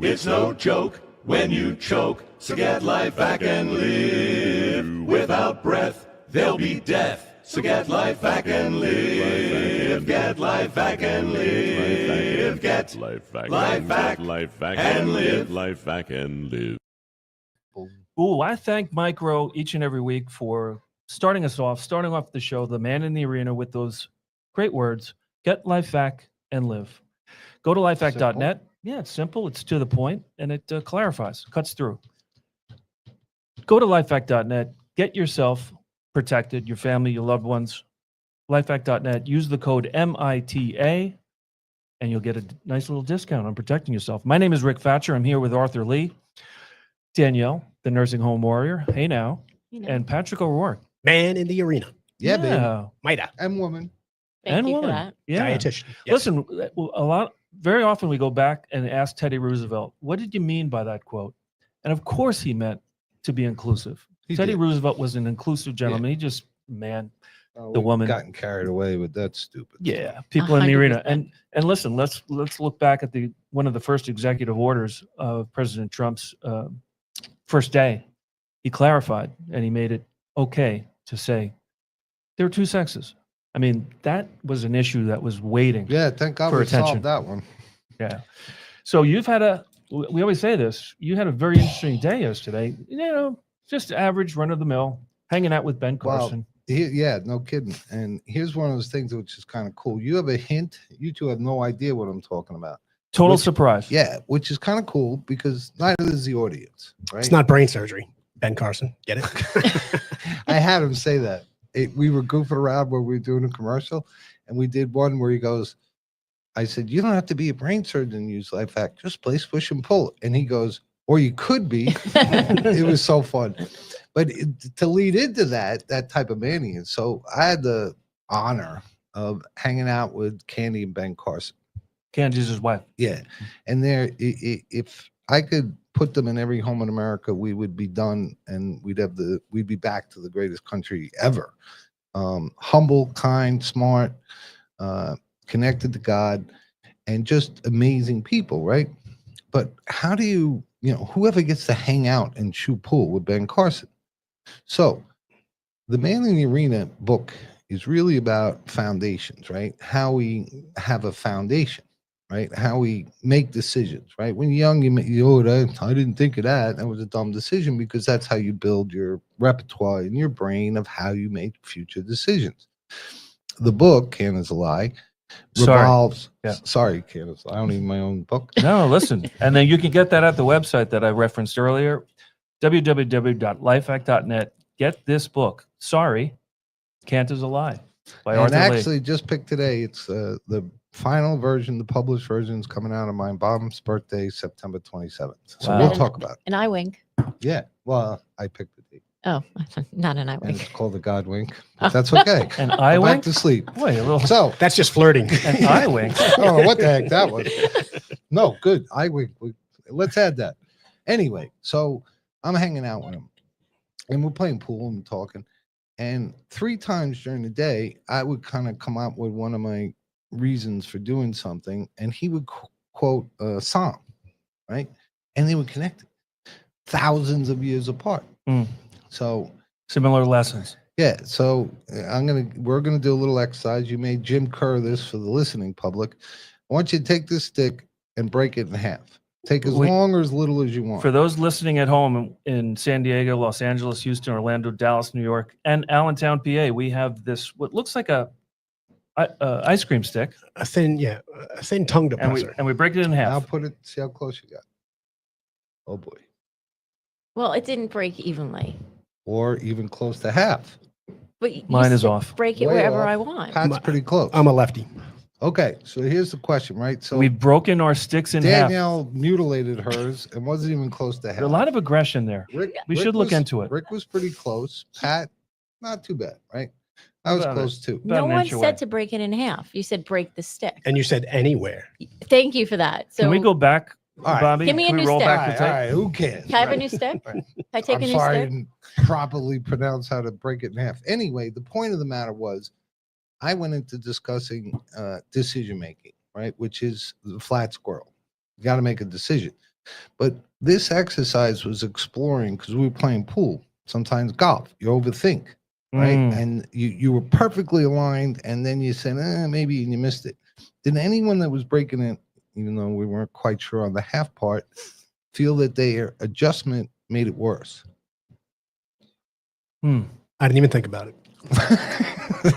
It's no joke when you choke, so get LifeVac and live. Without breath, there'll be death. So get LifeVac and live. Get LifeVac and live. Get LifeVac and live. LifeVac and live. Ooh, I thank Mike Rowe each and every week for starting off the show, the man in the arena, with those great words, get LifeVac and live. Go to lifevac.net. Yeah, it's simple, it's to the point, and it clarifies, cuts through. Go to lifevac.net, get yourself protected, your family, your loved ones. Lifevac.net, use the code MITA, and you'll get a nice little discount on protecting yourself. My name is Rick Fatscher. I'm here with Arthur Lee, Danielle, the nursing home warrior, hey now, and Patrick O'Rourke. Man in the arena. Yeah, baby. Maida. And woman. And you woman. for that. Yeah. Dietitian. Yes. Listen, very often we go back and ask Teddy Roosevelt, what did you mean by that quote? And of course he meant to be inclusive. Teddy Roosevelt was an inclusive gentleman. He just, the woman. Gotten carried away with that stupid. Yeah, people in the arena. 100%. And listen, let's look back at one of the first executive orders of President Trump's first day. He clarified and he made it okay to say there are two sexes. I mean, that was an issue that was waiting. Yeah, thank God for we attention. solved that one. Yeah. So you've had we always say this, you had a very interesting day yesterday. You know, just average run of the mill, hanging out with Ben Carson. Yeah, no kidding. And here's one of those things which is kind of cool. You have a hint. You two have no idea what I'm talking about. Total surprise. Yeah, which is kind of cool because neither is the audience, right? It's not brain surgery. Ben Carson. Get it? I had him say that. We were goofing around where we were doing a commercial, and we did one where he goes, I said, you don't have to be a brain surgeon and use LifeVac. Just place, push, and pull. And he goes, or you could be. It was so fun. But to lead into that type of mania. So I had the honor of hanging out with Candy and Ben Carson. Candy's his wife. Yeah. And if I could put them in every home in America, we would be done, and we'd be back to the greatest country ever. Humble, kind, smart, connected to God, and just amazing people, right? But how do you whoever gets to hang out and shoot pool with Ben Carson? So the Man in the Arena book is really about foundations, right? How we have a foundation. Right? How we make decisions, right? When you're young, I didn't think of that. That was a dumb decision, because that's how you build your repertoire in your brain of how you make future decisions. The book, Can Is a Lie, revolves. Sorry, Can Is a Lie. I don't need my own book. No, listen. And then you can get that at the website that I referenced earlier, www.lifevac.net. Get this book. Sorry, Can't Is a Lie by Arthur Lee. And actually, just picked today. It's the final version, the published version, is coming out on my mom's birthday, September 27th. So Wow. we'll talk about it. An eye wink. Yeah. Well, I picked the date. Oh, not an eye And wink. it's called the God Wink. But that's okay. An eye Go wink? back to sleep. Wait, a little. So, That's just flirting. An eye wink. I don't know what the heck that was. No, good. I wink. Let's add that. Anyway, so I'm hanging out with him, and we're playing pool and talking. And 3 times during the day, I would kind of come up with one of my reasons for doing something, and he would quote a psalm, right? And they would connect it thousands of years apart. So Similar lessons. yeah, so we're gonna do a little exercise. You made Jim Kerr this for the listening public. I want you to take this stick and break it in half. Take as long or as little as you want. For those listening at home in San Diego, Los Angeles, Houston, Orlando, Dallas, New York, and Allentown, PA, we have this, what looks like a ice cream stick. A thin tongue depressor. And we break it in I'll half. put it, see how close you got. Oh boy. Well, it didn't break evenly. Or even close to half. But you Mine is said off. Break it Way wherever off. I want. Pat's pretty close. I'm a lefty. Okay, so here's the question, right? So We've broken our sticks in half. Danielle mutilated hers and wasn't even close to half. There's a lot of aggression there. We should look into it. Rick was pretty close. Pat, not too bad, right? I was About close too. About No an one inch said away. to break it in half. You said break the stick. And you said anywhere. Thank you for that. So Can we go back, All right. Bobby? Give me a Can we new roll stick. back All the right, tape? all right, who cares? Can I have a new stick? Can I take I'm a new sorry I stick? didn't properly pronounce how to break it in half. Anyway, the point of the matter was I went into discussing decision making, right? Which is the flat squirrel. You got to make a decision. But this exercise was exploring because we were playing pool, sometimes golf. You overthink, right? And you were perfectly aligned, and then you said, maybe, and you missed it. Did anyone that was breaking it, even though we weren't quite sure on the half part, feel that their adjustment made it worse? I didn't even think about it.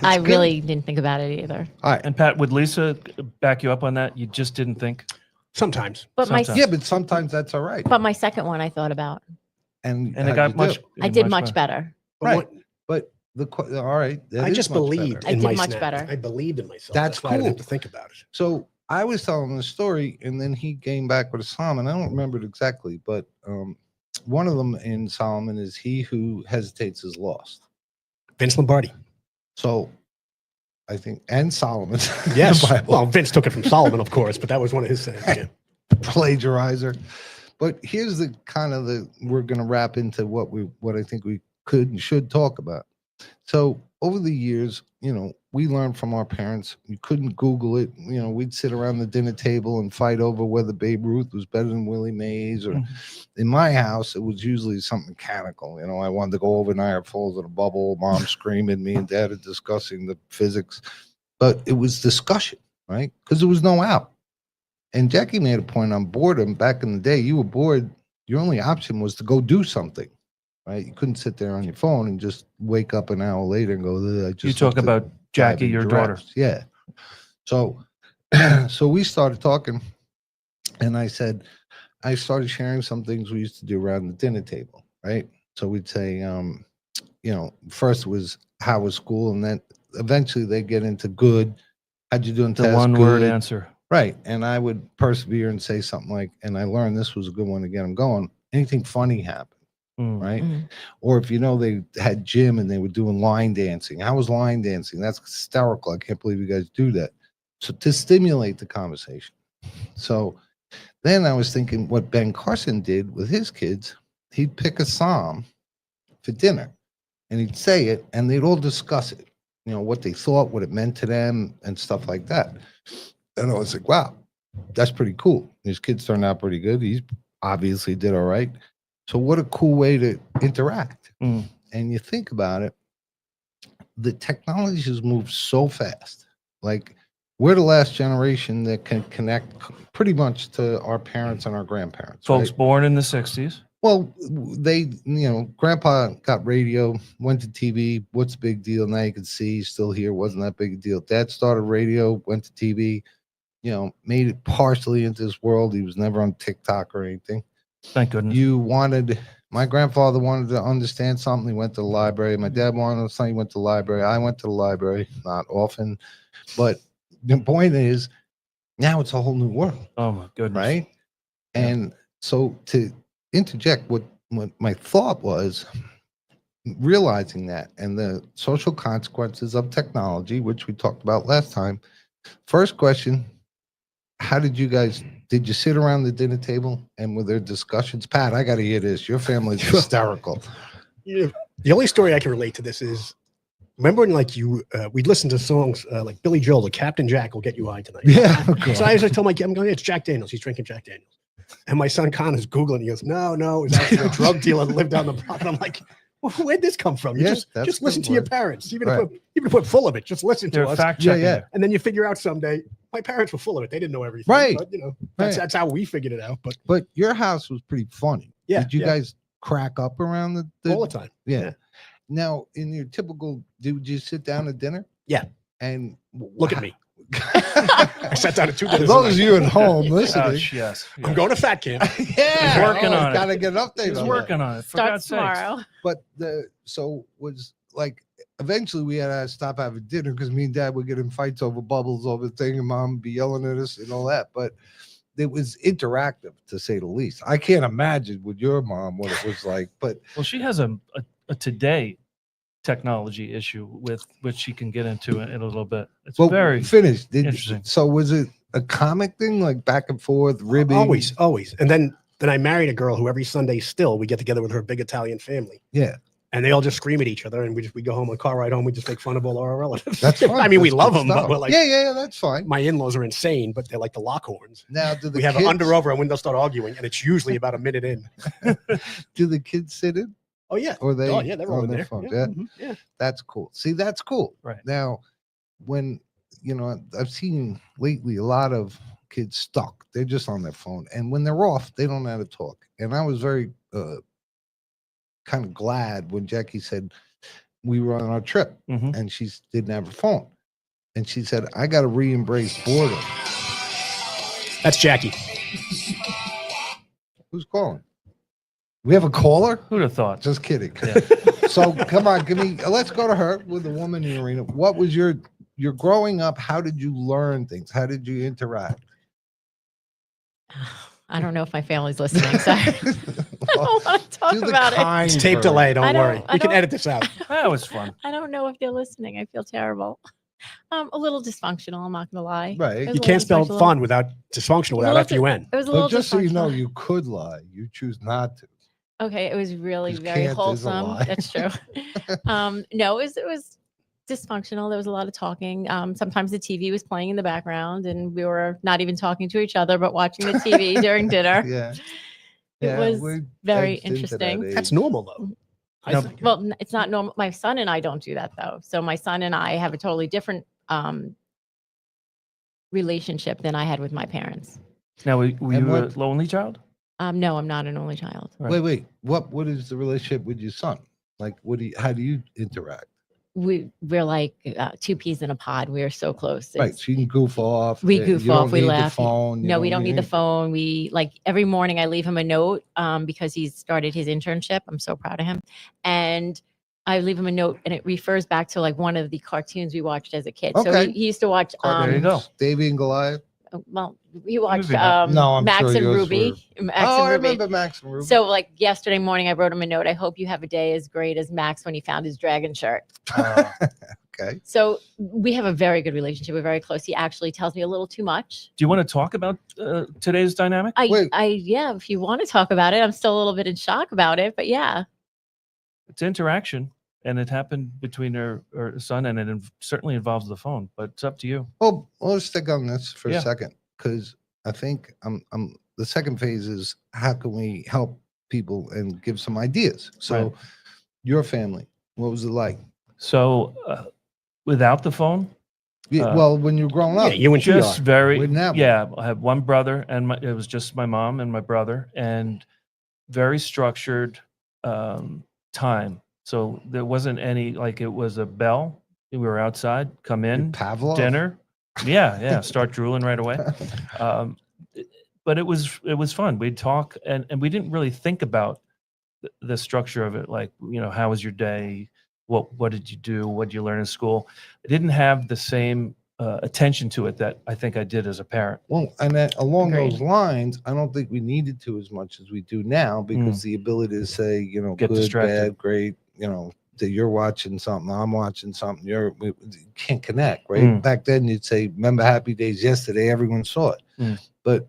I really didn't think about it either. All right. And Pat, would Lisa back you up on that? You just didn't think? Sometimes. But my Sometimes. Yeah, but sometimes that's all right. but my second one I thought about. And And it how'd got you do? much. I did much better. But Right. what- But all right. that I is just much believed better. I in did my much snap. better. I believed in myself. That's why I didn't have cool. to think about it. So I was telling the story, and then he came back with a psalm, and I don't remember it exactly, but one of them in Solomon is, "He who hesitates is lost." Vince Lombardi. So I think, and Solomon, Yes. the Bible, Well, Vince took it from Solomon, of course, but that was one of his sayings. Yeah. plagiarizer. But here's the kind of we're going to wrap into what I think we could and should talk about. So over the years, we learned from our parents. You couldn't Google it. We'd sit around the dinner table and fight over whether Babe Ruth was better than Willie Mays. Or in my house, it was usually something mechanical. I wanted to go over Niagara Falls in a bubble, mom screaming, me and dad are discussing the physics. But it was discussion, right? Because there was no out. And Jackie made a point on boredom. Back in the day, you were bored. Your only option was to go do something. Right, you couldn't sit there on your phone and just wake up an hour later and go. You talk about Jackie, your daughter. Yeah. So, we started talking, and I said, I started sharing some things we used to do around the dinner table. Right. So we'd say, first was how was school, and then eventually they get into good. How'd you do in The test? one-word Good. answer. Right. And I would persevere and say something like, and I learned this was a good one to get them going. Anything funny happened. Right. Or if they had gym and they were doing line dancing. How was line dancing? That's hysterical. I can't believe you guys do that. So to stimulate the conversation. So then I was thinking what Ben Carson did with his kids, he'd pick a psalm for dinner and he'd say it and they'd all discuss it, what they thought, what it meant to them and stuff like that. And I was like, wow, that's pretty cool. His kids turned out pretty good. He obviously did all right. So what a cool way to interact. And you think about it, the technology has moved so fast. Like we're the last generation that can connect pretty much to our parents and our grandparents. Folks right? born in the 60s. Well, they, grandpa got radio, went to TV. What's the big deal? Now you can see he's still here. Wasn't that big a deal. Dad started radio, went to TV, made it partially into this world. He was never on TikTok or anything. Thank goodness. My grandfather wanted to understand something. He went to the library. My dad wanted something. He went to the library. I went to the library, not often. But the point is, now it's a whole new world. Oh, my goodness. Right? Yeah. And so to interject, what my thought was, realizing that and the social consequences of technology, which we talked about last time. First question, how did you sit around the dinner table and were there discussions? Pat, I got to hear this. Your family's hysterical. The only story I can relate to this is, remember when we'd listen to songs like Billy Joel, the Captain Jack will get you high tonight. Yeah. So I always tell my kid, I'm going, it's Jack Daniels. He's drinking Jack Daniels. And my son Connor's Googling. He goes, no, it's actually a drug dealer that lived down the block. And I'm like, well, where'd this come from? Yes, just listen to your parents. Even Right. if we're full of it, just listen They're to us. fact checking. Yeah. And then you figure out someday, my parents were full of it. They didn't know everything. Right. But, Right. that's how we figured it out. But your house was pretty funny. Yeah, Did you yeah. guys crack up around the all the time. Yeah. Yeah. Now, in your typical, did you sit down at dinner? Yeah. And Look at me. I sat down at 2 dinners. As long as you're at home listening. Gosh, yes. I'm going to fat camp. Yeah. He's working on it. Got to get an update He's on working on it. For God's Starts sakes. tomorrow. But was like, eventually we had to stop having dinner because me and dad would get in fights over bubbles, over thing, and mom would be yelling at us and all that. But it was interactive, to say the least. I can't imagine with your mom what it was like. But Well, she has a today technology issue with which she can get into in a little bit. It's very finished. interesting. So was it a comic thing, like back and forth, ribbing? Always. And then I married a girl who every Sunday still we get together with her big Italian family. Yeah. and they all just scream at each other, and we go home on a car ride home. We just make fun of all our relatives. That's fine. I mean, we That's love good them, but stuff. we're like, yeah, that's fine. my in-laws are insane, but they're like the Lockhorns. Now, do the We have kids, an under over, and when they'll start arguing, and it's usually about a minute in. do the kids sit in? Oh yeah, Or they? oh yeah, they're all on in their there. phones? Yeah. Yeah. Mhm, yeah. That's cool. See, that's cool. Right. Now, when I've seen lately a lot of kids stuck. They're just on their phone, and when they're off, they don't know how to talk. And I was very kind of glad when Jackie said we were on our trip, Mhm. and she didn't have her phone, and she said, "I got to re-embrace boredom." That's Jackie. Who's calling? We have a caller? Who'd have thought? Just kidding. Yeah. So come on, let's go to her with the woman in the arena. What was your growing up? How did you learn things? How did you interact? I don't know if my family's listening, so I don't want to talk Do the about it. kind It's tape version. delay. Don't I don't- worry. I We can don't- edit this out. That was fun. I don't know if they're listening. I feel terrible. A little dysfunctional. I'm not gonna lie. Right. It was You a little can't spell dysfunctional. fun without dysfunctional without Little FUN. It was a little But just so you know, dysfunctional. you could lie. You choose not to. Okay, it was really 'Cause very can't is a wholesome. lie. That's true. No, it was dysfunctional. There was a lot of talking. Sometimes the TV was playing in the background, and we were not even talking to each other, but watching the TV during dinner. Yeah. It was we're very edged into that interesting. That's age. normal though. I No, think. Well, it's not normal. My son and I don't do that though. So my son and I have a totally different relationship than I had with my parents. Now, were And you a what- lonely child? No, I'm not an only child. Right. Wait. What is the relationship with your son? Like, how do you interact? We're like two peas in a pod. We are so close. Right. It's- So you can goof off. We you goof don't off, we need the laugh. phone, you No, we don't need the anything. phone. We like every morning I leave him a note because he's started his internship. I'm so proud of him. And I leave him a note and it refers back to like one of the cartoons we watched as a kid. So Okay. he used to watch There you go. Davy and Goliath. well, he watched Movie buff. No, I'm Max sure and yours Ruby. Max Oh, and I Ruby. remember Max and Ruby. So like yesterday morning I wrote him a note. I hope you have a day as great as Max when he found his dragon shirt. Okay. So we have a very good relationship. We're very close. He actually tells me a little too much. Do you want to talk about today's dynamic? Wait. Yeah, if you want to talk about it, I'm still a little bit in shock about it, but yeah. It's interaction, and it happened between her son, and it certainly involves the phone. But it's up to you. Well, let's stick on this for Yeah. a second, because I think the second phase is how can we help people and give some ideas. So, Right. your family, what was it like? So, without the phone, Yeah, well, when you were growing Yeah, up, you and she just are. very Wouldn't that yeah. I have one brother, and it was just my mom and my brother, and very structured time. So there wasn't any like it was a bell. We were outside. Come in, Pavlov dinner. Yeah. Start drooling right away. But it was fun. We'd talk, and we didn't really think about the structure of it. Like, how was your day? What did you do? What did you learn in school? I didn't have the same attention to it that I think I did as a parent. Well, and then along Agreed. those lines, I don't think we needed to as much as we do now because the ability to say, Get good, distracted. bad, great, that you're watching something, I'm watching something, we can't connect, right? Back then, you'd say, remember Happy Days yesterday, everyone saw it. But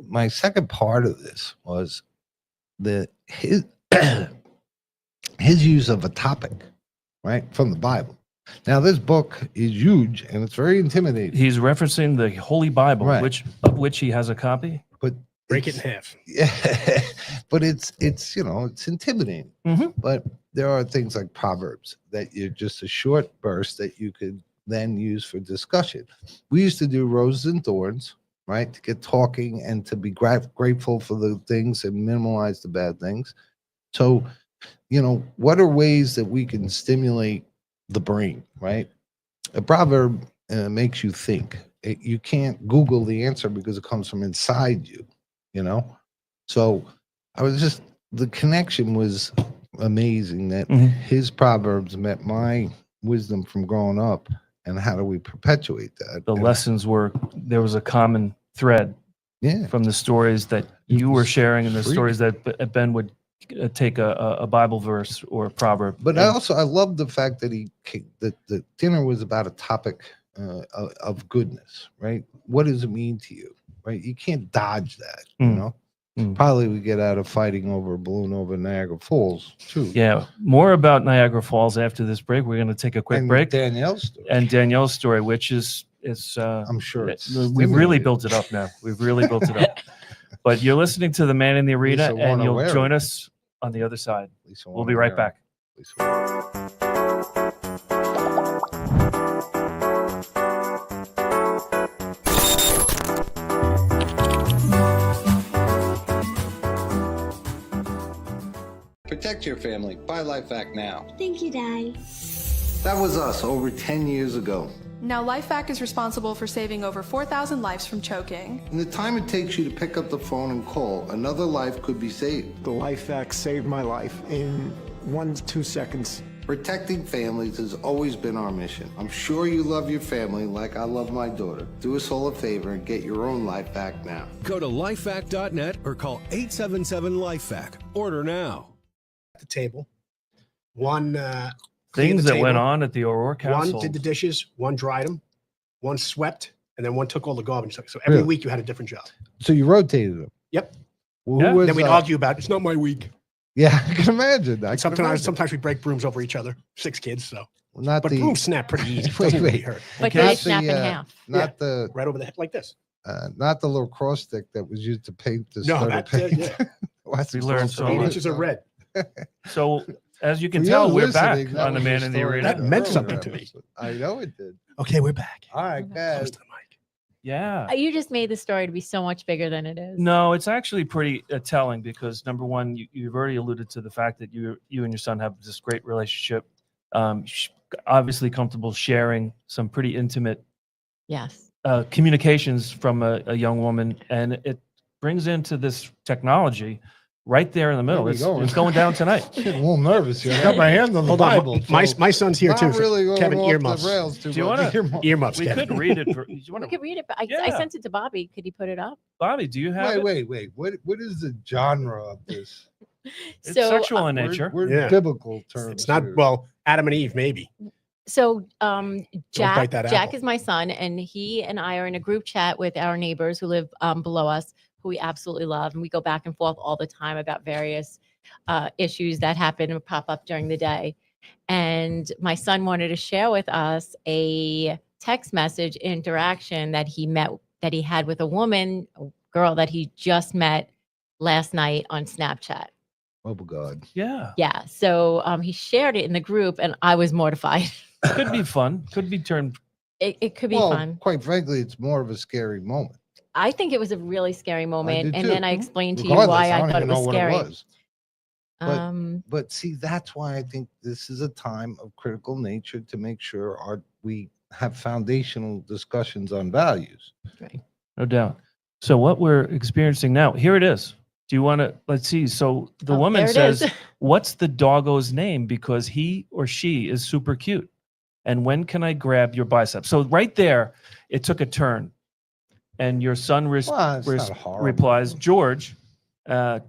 my second part of this was his use of a topic, right, from the Bible. Now, this book is huge and it's very intimidating. He's referencing the Holy Bible, Right. of which he has a copy. But Break it in half. Yeah, but it's intimidating. Mhm. But there are things like Proverbs that you're just a short burst that you could then use for discussion. We used to do roses and thorns, right, to get talking and to be grateful for the things and minimize the bad things. So, what are ways that we can stimulate the brain, right? A proverb makes you think. You can't Google the answer because it comes from inside you. So the connection was amazing that Mhm. his proverbs met my wisdom from growing up, and how do we perpetuate that? The And- lessons there was a common thread yeah, from the stories that you were sharing and the Free. stories that Ben would take a Bible verse or a proverb. but and- I love the fact that that the dinner was about a topic of goodness, right? What does it mean to you, right? You can't dodge that, Mm. Probably we get out of fighting over a balloon over Niagara Falls too. Yeah, more about Niagara Falls after this break. We're going to take a quick And break. Danielle's story. And Danielle's story, which is I'm sure we've really built it up now. We've really built it up. But you're listening to The Man in the Arena, Lisa and wanna you'll wear join it. us on the other side. Lisa We'll wanna be right wear back. it. Protect your family. Buy LifeVac now. Thank you, Dad. That was us over 10 years ago. Now, LifeVac is responsible for saving over 4,000 lives from choking. In the time it takes you to pick up the phone and call, another life could be saved. The LifeVac saved my life in 1 to 2 seconds. Protecting families has always been our mission. I'm sure you love your family like I love my daughter. Do us all a favor and get your own life back now. Go to lifevac.net or call 877-LifeVac. Order now. At the table. One Things the that went table. on at the O'Rourke One household. did the dishes, one dried them, one swept, and then one took all the garbage. So every Really? week you had a different job. So you rotated them. Yep. Well, Yeah. who was, Then we'd argue about it's not my week. Yeah, I can imagine. And sometimes we break brooms over each other. 6 kids, so Not but the brooms snap pretty easy. Wait, Doesn't really wait. hurt. But Okay. they Not snap in the, half. not the Right over the head like this. not the little cross stick that was used to paint the No, starter that's paint. it. Yeah. We learned so 8 much. inches of red. So, as you can For tell, you we're back listening, that on The was Man the in the story Arena. That of the meant earlier something to me. episode. I know it did. Okay, we're back. All right, Close guys. to the mic. Yeah. You just made the story to be so much bigger than it is. No, it's actually pretty telling because number one, you've already alluded to the fact that you and your son have this great relationship. Obviously, comfortable sharing some pretty intimate Yes. communications from a young woman, and it brings into this technology right there in the middle. we It's, go. it's going down tonight. Getting a little nervous here. I got my hand on the Hold Bible. on. My son's here not too. So really going Kevin, off earmuffs. the rails too Do you much. wanna- Earmuffs, We Kevin. could read it. You We want could read it, but I Yeah. sent it to Bobby. Could he put it up? Bobby, do you have Wait, it? wait. What is the genre of this? It's So, sexual in nature. We're Yeah. biblical terms. It's not, here. well, Adam and Eve, maybe. So Jack, bite that Jack apple. is my son, and he and I are in a group chat with our neighbors who live below us, who we absolutely love, and we go back and forth all the time about various issues that happen and pop up during the day. And my son wanted to share with us a text message interaction that he had with a girl that he just met last night on Snapchat. Oh God. Yeah. Yeah. So he shared it in the group, and I was mortified. Could be fun. Could be turned. It could be Well, fun. quite frankly, it's more of a scary moment. I think it was a really scary moment, did and too. then I explained to you Regardless, why I don't thought it even was know what scary. was. But- Um, But see, that's why I think this is a time of critical nature to make sure we have foundational discussions on values. No doubt. So what we're experiencing now, here it is. Do you want to, let's see. So the oh, woman there it says, is. what's the doggo's name? Because he or she is super cute. And when can I grab your bicep? So right there, it took a turn. And your son Well, it's not horrible. replies, George,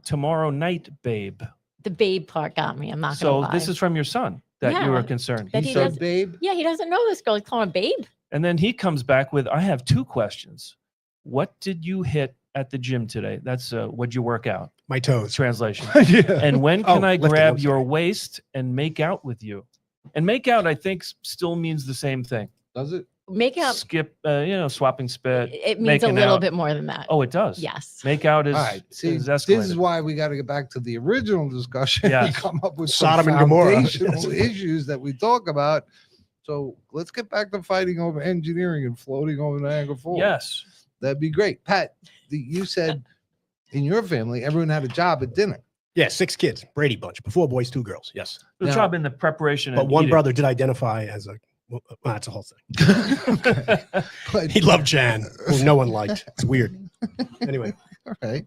tomorrow night, babe. The babe part got me. I'm not So gonna lie. this is from your son that you were Yeah, concerned. that He he said, does- babe. yeah, he doesn't know this girl. He's calling her babe. and then he comes back with, I have 2 questions. What did you hit at the gym today? That's what'd you work out? My toes. Translation. Yeah. And when Oh, can I lifting, grab I'm your sorry. waist and make out with you? And make out, I think, still means the same thing. Does it? Make out. Skip, swapping spit. It means a making little out. bit more than that. Oh, it does. Yes. Make out is, All right. See, is this escalated. is why we got to get back to the original discussion and Yes. come up with Sodom some and Gomorrah. foundational issues that we talk about. So let's get back to fighting over engineering and floating over Niagara Falls. Yes. That'd be great. Pat, you said in your family, everyone had a job at dinner. Yeah, 6 kids. Brady bunch. 4 boys, 2 girls. Yes. Good Now- job in the preparation. But and one eating. brother did identify as a, well, that's a whole thing. But, He loved Jan, who no one liked. It's weird. Anyway, all right.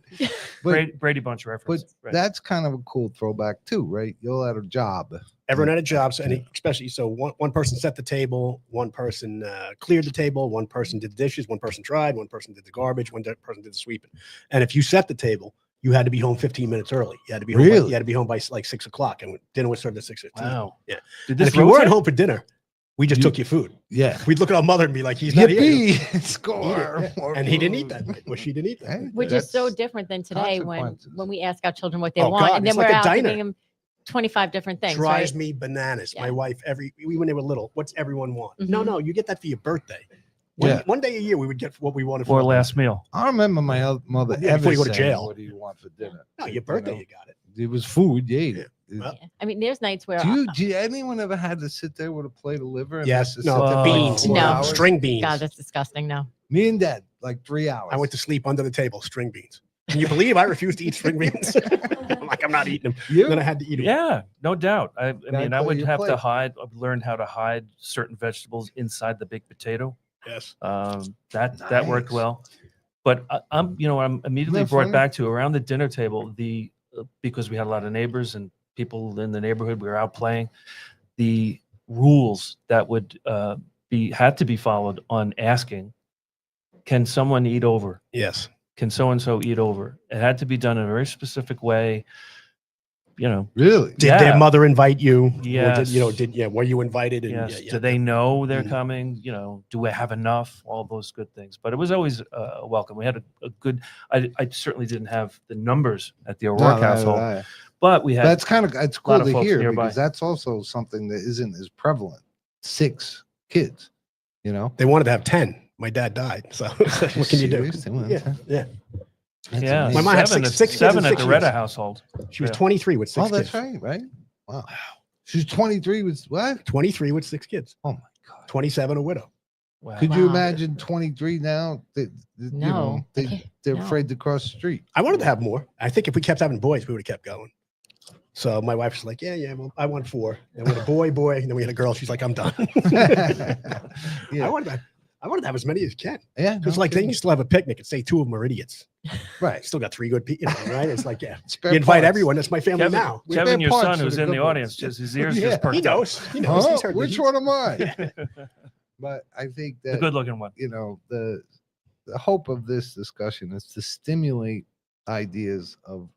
But, Brady Bunch reference. but Right. that's kind of a cool throwback too, right? You all had a job. everyone had a job. So, and especially, so one person set the table, one person cleared the table, one person did the dishes, one person dried, one person did the garbage, one person did the sweeping. And if you set the table, you had to be home 15 minutes early. You had to be home. Really? You had to be home by like 6 o'clock, and dinner was served at 6:15. Wow. Yeah. Did And this if you weren't rotate? home for dinner, We just took your food. Yeah. We'd look at our mother and be like, he's not here. Yippee! Eat Score. it. More And he didn't eat food. that night. Well, she didn't eat that. Hey, night. Which is so that's different than today when consequences. we ask our children what they Oh, want, God, and then it's we're like a out diner. giving them 25 different things. Drives Right? me bananas. Yeah. My wife, when they were little, what's everyone want? No, Mhm. no, you get that for your birthday. Yeah. One day a year, we would get what we wanted for Or our last birthday. meal. I remember my mother Yeah, before ever you go to saying, jail. "What do you want for dinner?" No, your You birthday, know, you got it. it was food. You ate it. Well, Yeah. I mean, there's nights where Do you anyone ever had to sit there with a plate of liver? And Yes, have to no, sit there for like beans, 4 No. hours? string beans. God, that's disgusting. No. Me and Dad, like 3 hours. I went to sleep under the table, string beans. Can you believe I refused to eat string beans? I'm like, I'm not eating them. You? Then I had to eat them. Yeah, no doubt. I mean, I clear would your have to plate. hide. I've learned how to hide certain vegetables inside the baked potato. Yes. That worked Nice. well. But I'm immediately that brought funny? back to around the dinner table because we had a lot of neighbors and people in the neighborhood. We were out playing. The rules that would had to be followed on asking, can someone eat over? Yes. Can so and so eat over? It had to be done in a very specific way. Really? Did Yeah. their mother invite you? Or Yes. were you invited? And Yes. yeah, Do they know they're Mhm. coming? Do we have enough? All those good things. But it was always welcome. We had a good. I certainly didn't have the numbers at the O'Rourke household, but we had. That's it's lot cool of to folks hear nearby. because that's also something that isn't as prevalent. 6 kids, They wanted to have 10. My dad died. So what can you do? Serious? They wanted Yeah. 10? Yeah. That's Yeah, amazing. My mom had seven six kids in at 6 the Retta years. household. She was Yeah. 23 with 6 Oh, that's kids. right. Wow. She's 23 with what? 23 with 6 kids. Oh my God. 27 a widow. Wow. Could you Wow. imagine 23 now? No, I can't- They're no. afraid to cross the street. I wanted to have more. I think if we kept having boys, we would have kept going. So my wife was like, yeah, well, I want 4. Then we had a boy, and then we had a girl. She's like, I'm done. Yeah. I wanted to have as many as you can. Yeah. It's like then you still have a picnic and say 2 of them are idiots. right. Still got 3 good people, right? It's like, yeah, Spare you invite parts. everyone. That's my family Kevin, now. Spare Kevin, your parts son, for who's the in the good ones. audience, just his ears Yeah. just perked He up. knows. He knows. Huh? He's heard Which these. one am I? But I think The that good-looking one. the hope of this discussion is to stimulate ideas of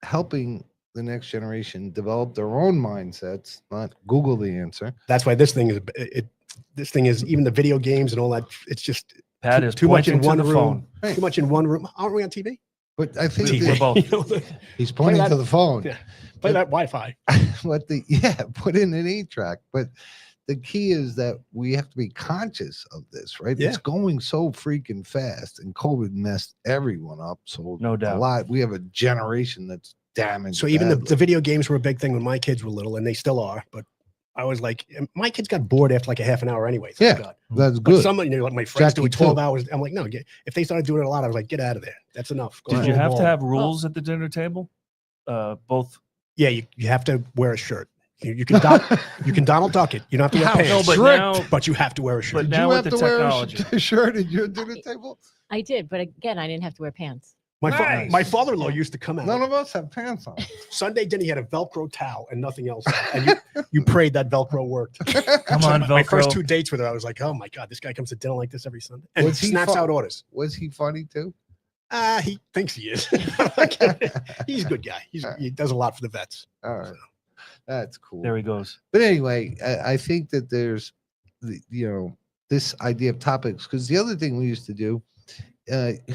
helping the next generation develop their own mindsets, not Google the answer. That's why this thing is this thing is even the video games and all that. It's just Pat too- is too much in pointing to one the room. phone. Too much in one room. Aren't we on TV? But I think We're that both. You know, he's pointing that- to the phone. Yeah. Play that Wi-Fi. Put in an 8-track. But the key is that we have to be conscious of this, right? Yeah. It's going so freaking fast, and COVID messed everyone up. So No doubt. we have a generation that's damaged. So even the badly. video games were a big thing when my kids were little, and they still are. But I was like, my kids got bored after like a half an hour anyway. Thank Yeah. God. That's But good. some, like my friends Jackie do 12 too. hours. I'm like, no, if they started doing it a lot, I was like, get out of there. That's enough. Go Did ahead. you have to ball. have rules at the dinner table? Both. Yeah, you have to wear a shirt. You can you can Donald Duck it. You don't have to wear How pants. No, but strict. now, but you have to wear a shirt. but Did now you with have the to wear technology. a shirt at your dinner table? I did, but again, I didn't have to wear pants. Nice. My father-in-law used to come out. None of us have pants on. Sunday dinner, he had a Velcro towel and nothing else. And you prayed that Velcro worked. Come on, My first Velcro. 2 dates with her, I was like, oh my God, this guy comes to dinner like this every Sunday. And Was he snaps fu- out orders. Was he funny too? He thinks he is. He's a good guy. He does a lot for the vets. All right. That's cool. There he goes. But anyway, I think that there's, this idea of topics. Because the other thing we used to do,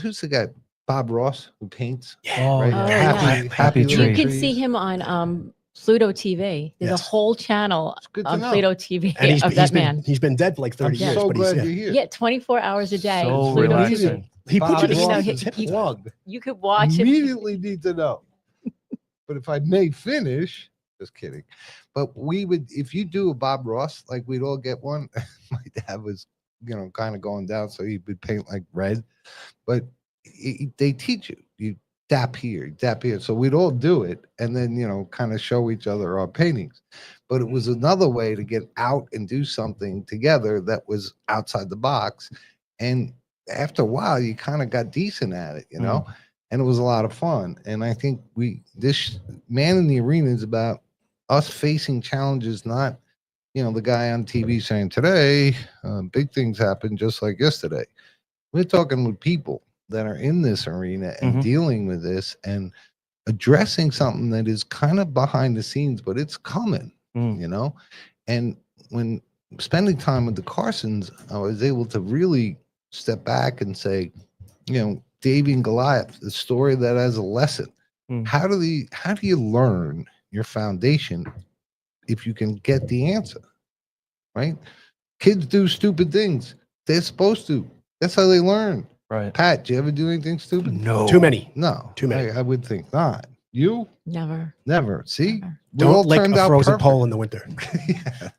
who's the guy? Bob Ross, who paints. Oh, Right? Oh, Happy, yeah. Happy You Tree. can see him on Pluto TV. There's Yes. a whole channel good to on know. Pluto TV And of that man. he's been dead for like 30 I'm years. so but glad he's, you're here. Yeah, 24 hours a day. So Pluto relaxing. TV. he Bob puts it you know, in he- his hip. you- Plug. You could watch him. Immediately need to know. But if I may finish, just kidding. But we would, if you do a Bob Ross, like we'd all get one. My dad was, kind of going down, so he would paint like red. But they teach you. You dap here, dap here. So we'd all do it, and then kind of show each other our paintings. But it was another way to get out and do something together that was outside the box. And after a while, you kind of got decent at it, and it was a lot of fun. And I think this Man in the Arena is about us facing challenges, not, the guy on TV saying today, big things happen just like yesterday. We're talking with people that are in this arena and Mhm. dealing with this and addressing something that is kind of behind the scenes, but it's coming, Mm. And when spending time with the Carsons, I was able to really step back and say, Davy and Goliath, the story that has a lesson. How do you learn your foundation if you can get the answer? Right? Kids do stupid things. They're supposed to. That's how they learn. Right. Pat, do you ever do anything stupid? No. Too many. No. Too many. I would think not. You? Never. See? Never. We all Don't lick turned a out frozen perfect. pole in the winter. Yeah.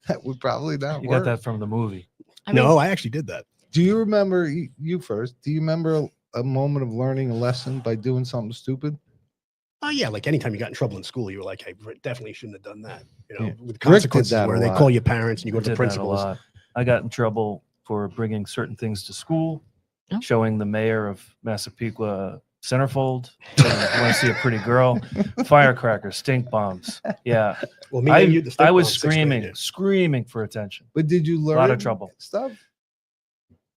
That would probably not You work. got that from the movie. No, I actually did that. Do you remember, you first, do you remember a moment of learning a lesson by doing something stupid? Oh yeah, like anytime you got in trouble in school, you were like, I definitely shouldn't have done that. Yeah. With Rick did consequences that where a they lot. call your parents and you go to Did the that a principals. lot. I got in trouble for bringing certain things to school, Oh. showing the mayor of Massapequa centerfold. You want to see a pretty girl? Firecrackers, stink bombs. Yeah. Well, me and you, the stink I was bomb, sixth grade, screaming for attention. But did you learn A lot of trouble. stuff?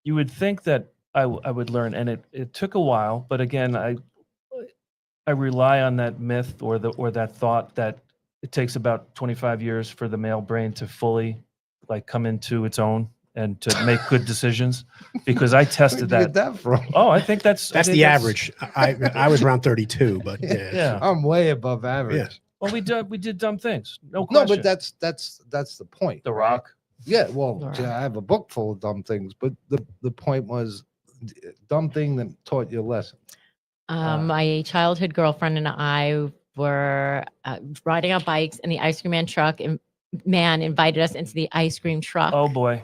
You would think that I would learn, and it took a while. But again, I rely on that myth or that thought that it takes about 25 years for the male brain to fully come into its own and to make good decisions, because I tested Where'd you that. get that from? Oh, I think that's the average. I was around 32, but yeah. Yeah. I'm way above average. Yeah. Well, we did dumb things. No No, question. but that's the point. The right? Rock. Yeah, well, Right. I have a book full of dumb things, but the point was dumb thing that taught you a lesson. My childhood girlfriend and I were riding our bikes in the ice cream man truck, and man invited us into the ice cream truck. Oh boy,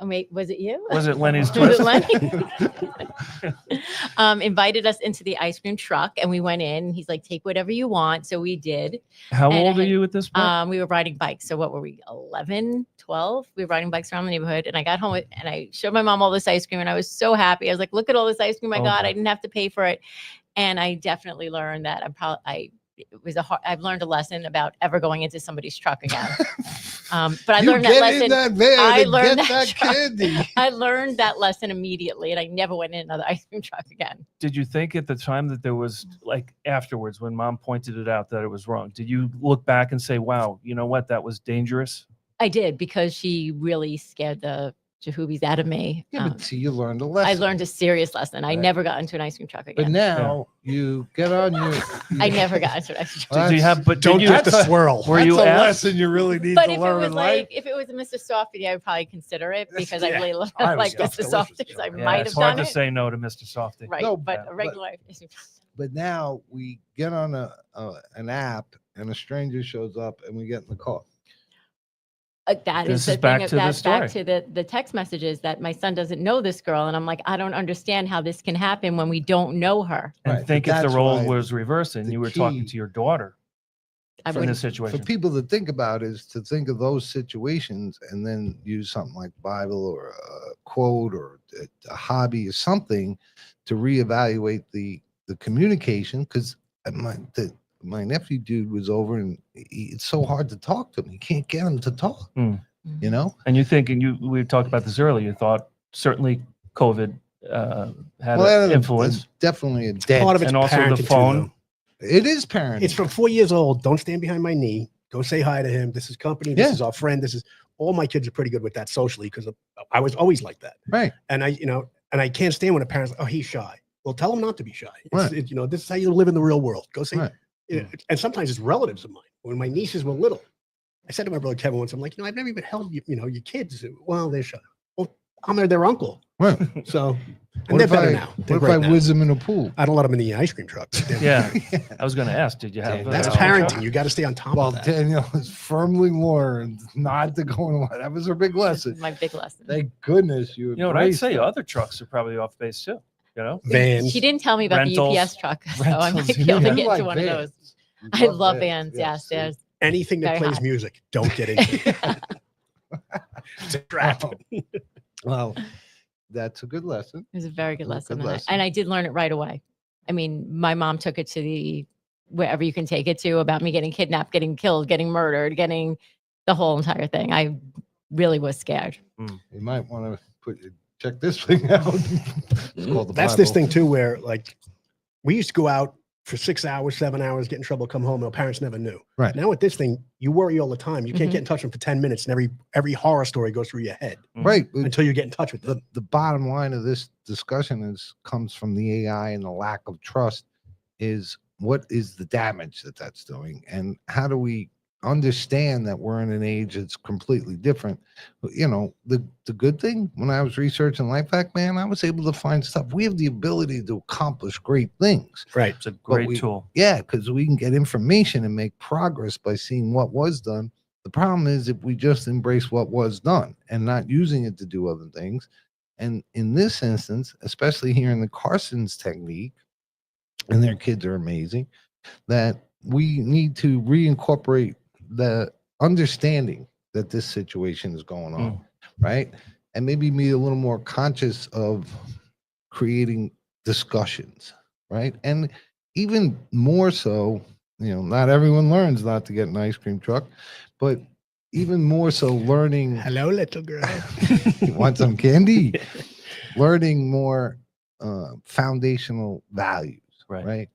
Oh, wait, was it you? was it Lenny's Was twist? it Lenny? Invited us into the ice cream truck, and we went in. And he's like, "Take whatever you want." So we did. How And old are I- you at this point? We were riding bikes. So what were we, 11, 12? We were riding bikes around the neighborhood. And I got home and I showed my mom all this ice cream. And I was so happy. I was like, look at all this ice cream I Oh, got. boy. I didn't have to pay for it. And I definitely learned that I've learned a lesson about ever going into somebody's truck again. But I learned that get lesson. in that van I and learned get that that truck. candy. I learned that lesson immediately, and I never went in another ice cream truck again. Did you think at the time that there was afterwards when mom pointed it out that it was wrong? Did you look back and say, "Wow, you know what? That was dangerous"? I did, because she really scared the jahoobies out of me. Yeah, but see, you learned a lesson. I learned a serious lesson. I Right. never got into an ice cream truck But again. now you get on your. I never got into an ice cream truck. Well, Did you have? But Don't did you? get the swirl. Were That's you a asked? lesson you really need But to if it learn was in life. if it was a Mr. Softy, I would probably consider it, because I Yeah. really I like was Mr. delicious. Softies. I Yeah, might have it's hard done to it. say no to Mr. Softy. Right, No, but but- a regular. But now we get on an app and a stranger shows up and we get in the car. That This is the is back thing. to the That's back story. to the text messages that my son doesn't know this girl, and I'm like, I don't understand how this can happen when we don't know her. And Right, think but if the that's role why was reversed and the you were talking key- to your daughter I in wouldn't. this situation. For people to think about is to think of those situations and then use something like Bible or a quote or a hobby or something to reevaluate the communication. Because my nephew dude was over and it's so hard to talk to him. You can't get him to talk. Mhm. You know. And you think, and we talked about this earlier, you thought certainly COVID had Well, an influence. definitely a dent. Part of it's And also the parenting too, phone. though. It is parenting. It's from 4 years old. Don't stand behind my knee. Go say hi to him. This is company. This Yeah. is our friend. This is all my kids are pretty good with that socially, because I was always like that. right. And I can't stand when a parent's like, oh, he's shy. Well, tell him not to be shy. Right. This is how you live in the real world. Go say, Right. And sometimes it's relatives of mine. When my nieces were little, I said to my brother Kevin once, I'm like, I've never even held your kids. Well, they're shy. Well, I'm their uncle. Right. So, What and they're if better I, now. They're what if I great now. whiz them in a pool? I don't let them in the ice cream trucks. Yeah. I was going to ask, did you have That's That's ice cream truck? parenting. You got to stay on top Well, of that. Danielle is firmly learned not to go in. That was her big lesson. My big lesson. Thank goodness you. You know what I'd embraced say? it. Other trucks are probably off base too. You know, Vans. She didn't tell me about Rentals. the UPS truck, so I might Rentals, be able to yeah. get You into like one of vans. those. You I love vans. Yes, see? there's Anything that Very plays hot. music, don't get into. It's a trap. Well, that's a good lesson. It was a very good Well, lesson, good and I- lesson. and I did learn it right away. I mean, my mom took it to wherever you can take it to, about me getting kidnapped, getting killed, getting murdered, getting the whole entire thing. I really was scared. You might want to check this thing out. It's called the That's this Bible. thing too, where like we used to go out for 6 hours, 7 hours, get in trouble, come home, and parents never knew. Right. Now with this thing, you worry all the time. You can't get in touch with them for 10 minutes, and every horror story goes through your head. Right. Until you get in touch with them. The bottom line of this discussion comes from the AI and the lack of trust is what is the damage that's doing, and how do we understand that we're in an age that's completely different. You know, the good thing when I was researching LifeVac, man, I was able to find stuff. We have the ability to accomplish great things. Right. It's a great tool. Yeah, because we can get information and make progress by seeing what was done. The problem is if we just embrace what was done and not using it to do other things. And in this instance, especially here in the Carson's technique, and their kids are amazing, that we need to reincorporate the understanding that this situation is going on, right? And maybe be a little more conscious of creating discussions, right? And even more so, you know, not everyone learns not to get an ice cream truck, but even more so learning. Hello, little girl. You want some candy? Learning more foundational values, right?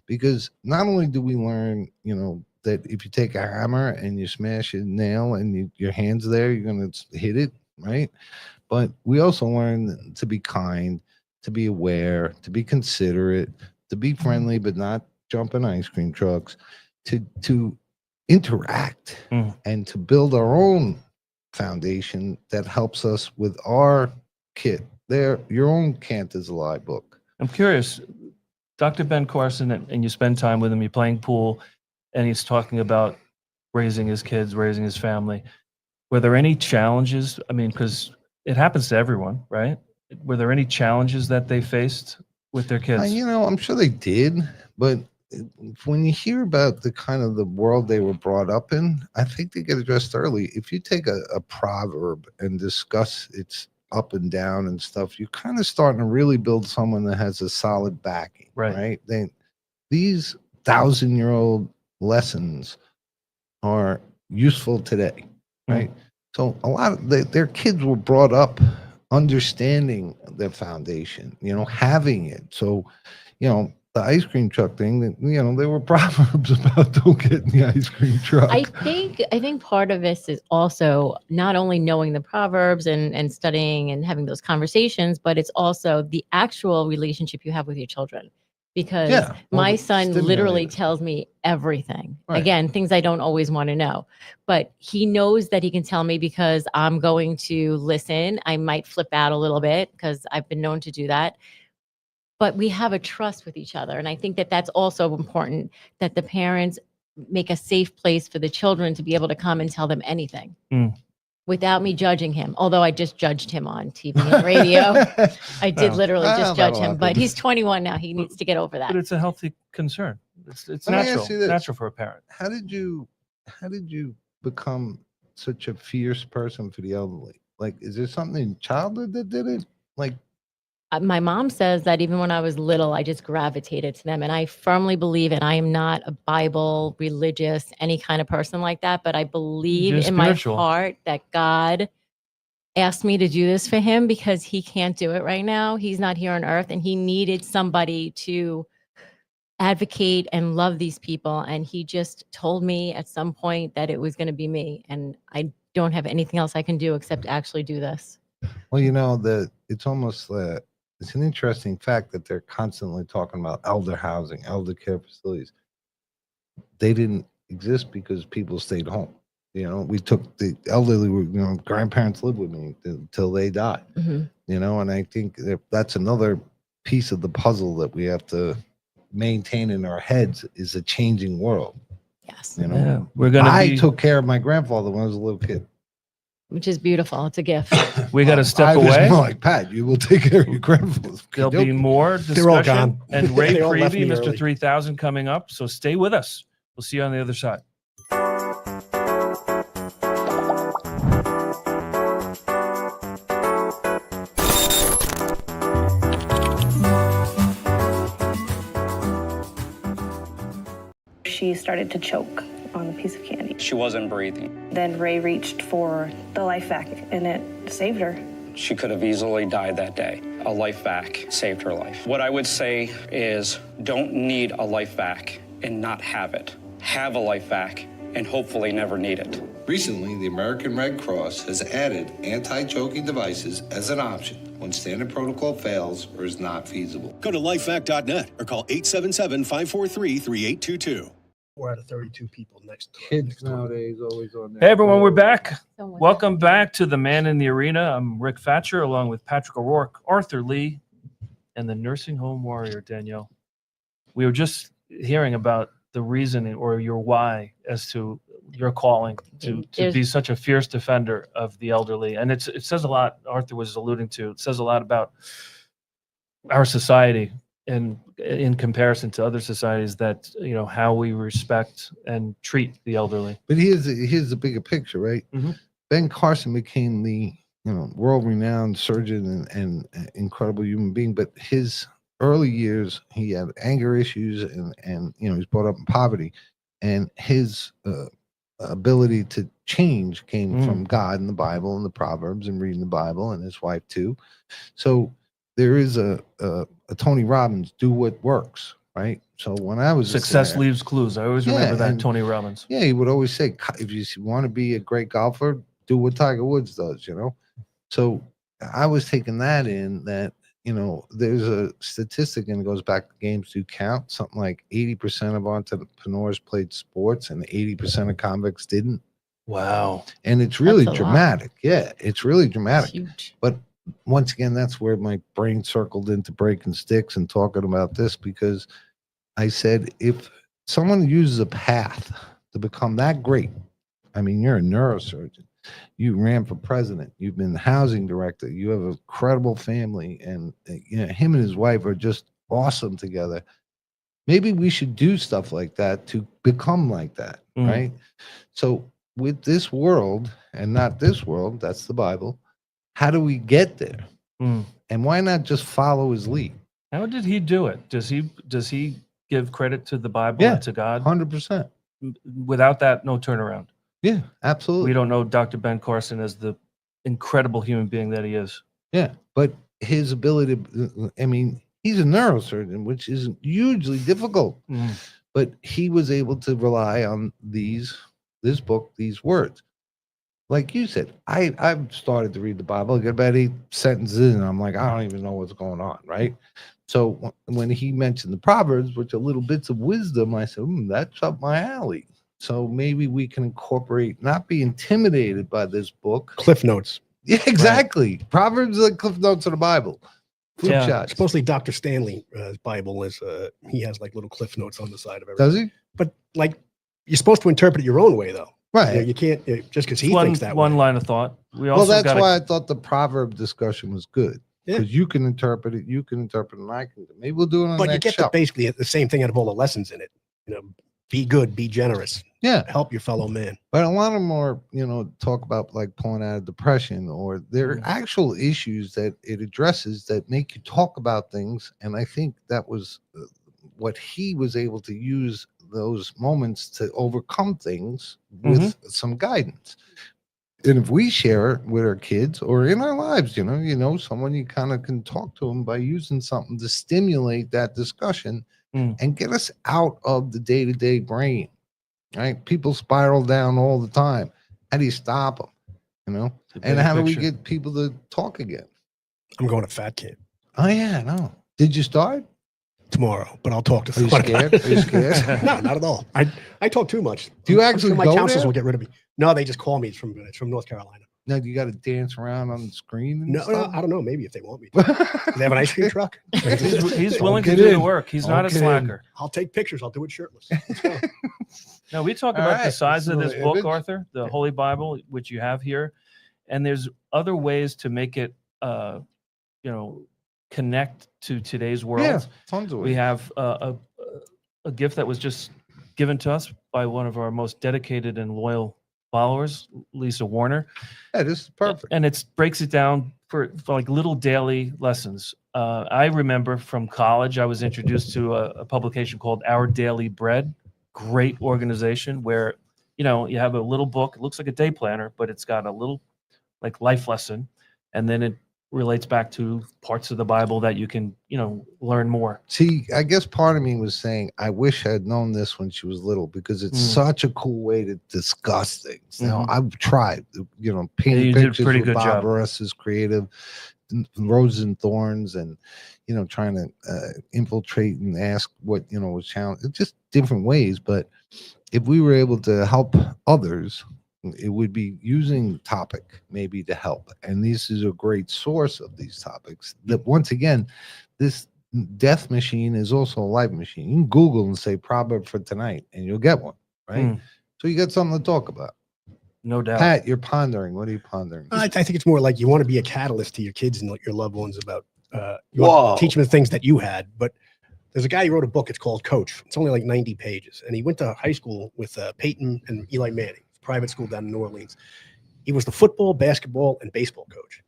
Because not only do we learn, you know, that if you take a hammer and you smash a nail and your hand's there, you're going to hit it, right? But we also learn to be kind, to be aware, to be considerate, to be friendly, but not jump in ice cream trucks, to interact and to build our own foundation that helps us with our kit. Your own Kant is Alive book. I'm curious, Dr. Ben Carson, and you spend time with him, you're playing pool, and he's talking about raising his kids, raising his family. Were there any challenges? I mean, because it happens to everyone, right? Were there any challenges that they faced with their kids? You know, I'm sure they did, but when you hear about the kind of the world they were brought up in, I think they get addressed early. If you take a proverb and discuss its up and down and stuff, you're kind of starting to really build someone that has a solid backing, right? These 1,000-year-old lessons are useful today, right? So a lot of their kids were brought up understanding their foundation, you know, having it. So, you know, the ice cream truck thing, that, you know, there were proverbs about don't get in the ice cream truck. I think part of this is also not only knowing the proverbs and studying and having those conversations, but it's also the actual relationship you have with your children. Because my son literally tells me everything. Right. Again, things I don't always want to know. But he knows that he can tell me because I'm going to listen. I might flip out a little bit because I've been known to do that. But we have a trust with each other. And I think that that's also important, that the parents make a safe place for the children to be able to come and tell them anything. Without me judging him, although I just judged him on TV and radio. I did literally just judge him, but he's 21 now. He needs to get over that. But it's a healthy concern. It's natural for a parent. How did you become such a fierce person for the elderly? Like, is there something in childhood that did it? Like, my mom says that even when I was little, I just gravitated to them. And I firmly believe, and I am not a Bible, religious, any kind of person like that, but I believe in my heart that God asked me to do this for him because he can't do it right now. He's not here on earth, and he needed somebody to advocate and love these people. And he just told me at some point that it was going to be me. And I don't have anything else I can do except actually do this. Well, you know, it's almost it's an interesting fact that they're constantly talking about elder housing, elder care facilities. They didn't exist because people stayed home. You know, we took the elderly, you know, grandparents lived with me until they died, you know, and I think that's another piece of the puzzle that we have to maintain in our heads is a changing world. Yes. You know, I took care of my grandfather when I was a little kid. Which is beautiful. It's a gift. We got to step away. Like, Pat, you will take care of your grandfather. There'll be more discussion. They're all gone. And Ray Priebe, Mr. 3000 coming up. So stay with us. We'll see you on the other side. She started to choke on a piece of candy. She wasn't breathing. Then Ray reached for the LifeVac and it saved her. She could have easily died that day. a LifeVac saved her life. What I would say is don't need a LifeVac and not have it. Have a LifeVac and hopefully never need it. Recently, the American Red Cross has added anti-choking devices as an option when standard protocol fails or is not feasible. Go to lifevac.net or call 877-543-3822. 4 out of 32 people next. Kids nowadays always on there. Hey everyone, we're back. Someone- Welcome back to The Man in the Arena. I'm Rick Fatscher, along with Patrick O'Rourke, Arthur Lee, and the nursing home warrior, Danielle. We were just hearing about the reason or your why as to your calling to be such a fierce defender of the elderly. And it says a lot, Arthur was alluding to, it says a lot about our society and in comparison to other societies that, you know, how we respect and treat the elderly. But here's the bigger picture, right? Mhm. Ben Carson became the world-renowned surgeon and incredible human being, but his early years, he had anger issues and he's brought up in poverty, and his ability to change came from God and the Bible and the Proverbs and reading the Bible, and his wife too. So there is a Tony Robbins, do what works, right? So when I was Success leaves clues. I always remember that, Tony Robbins. Yeah, he would always say, if you want to be a great golfer, do what Tiger Woods does, So I was taking that in that, there's a statistic, and it goes back to games do count. Something like 80% of entrepreneurs played sports and 80% of convicts didn't. Wow. And it's really That's a dramatic. Yeah, it's really dramatic. Huge. But once again, that's where my brain circled into breaking sticks and talking about this, because I said, if someone uses a path to become that great, I mean, you're a neurosurgeon, you ran for president, you've been housing director, you have a credible family, and him and his wife are just awesome together. Maybe we should do stuff like that to become like that, right? So with this world and not this world, that's the Bible, how do we get there? And why not just follow his lead? How did he do it? Does he give credit to the Bible and to God? 100%. Without that, no turnaround. Yeah, absolutely. We don't know Dr. Ben Carson as the incredible human being that he is. Yeah, but his ability I mean, he's a neurosurgeon, which is hugely difficult. But he was able to rely on this book, these words. Like you said, I've started to read the Bible. I get about 8 sentences and I'm like, I don't even know what's going on, right? So when he mentioned the Proverbs, which are little bits of wisdom, I said, that's up my alley. So maybe we can incorporate, not be intimidated by this book. Cliff notes. Yeah, exactly. Right. Proverbs are like Cliff notes of the Bible. Flip shots. Supposedly Dr. Stanley's Bible is, he has like little cliff notes on the side of everything. Does he? But like, you're supposed to interpret it your own way, though. Right. You can't, just because he thinks that one way. line of thought. Well, that's why I thought the proverb discussion was good. Because you can interpret it, and I can. Maybe we'll do it on the next show. But you get basically the same thing out of all the lessons in it. Be good, be generous. Yeah. Help your fellow man. But a lot of them are, talk about like pulling out of depression, or there are actual issues that it addresses that make you talk about things. And I think that was what he was able to use those moments to overcome things with some guidance. And if we share it with our kids or in our lives, someone you kind of can talk to them by using something to stimulate that discussion and get us out of the day-to-day brain, right? People spiral down all the time. How do you stop them, And how do we get people to talk again? I'm going to Fat Camp. Oh, yeah, no. Did you start? Tomorrow, but I'll talk to Are you scared? Are you scared? No, not at all. I talk too much. Do you actually my go counselors there? will get rid of me. No, they just call me. It's from North Carolina. No, do you got to dance around on the screen? No, I don't know. Maybe if they want me to. They have an ice cream truck. He's willing to do the work. He's not a slacker. I'll take pictures. I'll do it shirtless. Now, we talk about the size of this book, Arthur, the Holy Bible, which you have here. And there's other ways to make it, connect to today's world. Yeah, tons of ways. We have a gift that was just given to us by one of our most dedicated and loyal followers, Lisa Warner. Yeah, this is perfect. And it breaks it down for like little daily lessons. I remember from college, I was introduced to a publication called Our Daily Bread. Great organization where, you have a little book. It looks like a day planner, but it's got a little like life lesson. And then it relates back to parts of the Bible that you can, learn more. See, I guess part of me was saying, I wish I had known this when she was little, because it's such a cool way to discuss things. Now, I've tried, painting you did a pictures pretty with good Bob job. Ross is creative, Roses and Thorns, and, trying to infiltrate and ask what, was challenging, just different ways. But if we were able to help others, it would be using topic maybe to help. And this is a great source of these topics. That once again, this death machine is also a life machine. You can Google and say proverb for tonight and you'll get one, right? So you got something to talk about. No doubt. Pat, you're pondering. What are you pondering? I think it's more like you want to be a catalyst to your kids and your loved ones about you want to teach them the things that you had. But there's a guy who wrote a book. It's called Coach. It's only like 90 pages. And he went to high school with Peyton and Eli Manning, private school down in New Orleans. He was the football, basketball, and baseball coach.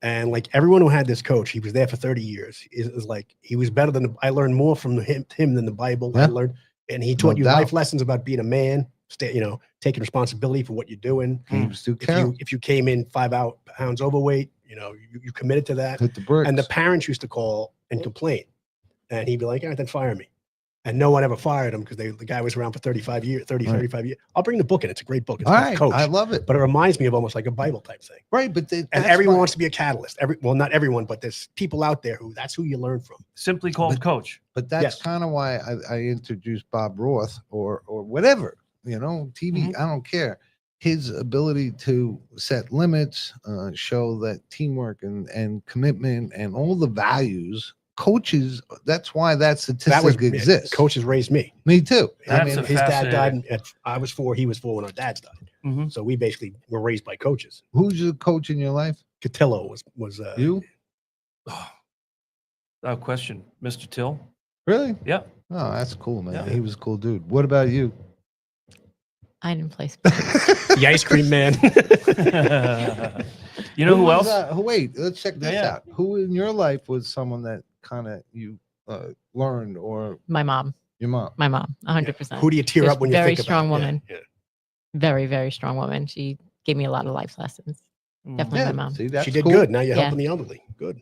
And like everyone who had this coach, he was there for 30 years. It was like he was better than I learned more from him than the Bible. Yeah. I learned, and he taught you life lessons about being a man, taking responsibility for what you're doing. If you came in 5 pounds overweight, you committed to that. Hit the bricks. And the parents used to call and complain, and he'd be like, "All right, then fire me." And no one ever fired him because the guy was around for 35 years. I'll bring the book in. It's a great book. It's called Coach. I love it. But it reminds me of almost like a Bible type thing. Right. But and everyone wants to be a catalyst. Not everyone, but there's people out there that's who you learn from. Simply called Coach. But that's kind of why I introduced Bob Roth or whatever, TV, I don't care. His ability to set limits, show that teamwork and commitment and all the values. Coaches, that's why that statistic exists. Coaches raised me. Me too. His dad died I was 4, he was 4 when our dads died. So we basically were raised by coaches. Who's your coach in your life? Cotillo was you? No question. Mr. Till. Really? Yeah. Oh, that's cool, man. Yeah. He was a cool dude. What about you? I didn't play sports. The ice cream man. Who else? Wait, let's check this out. Who in your life was someone that kind of you learned or My mom. your mom? My mom, 100%. Who do you tear up when you very think strong about it? woman. Yeah. Very, very strong woman. She gave me a lot of life lessons. Definitely my mom. See, that's She did cool. good. Now you're Yeah. helping the elderly. Good.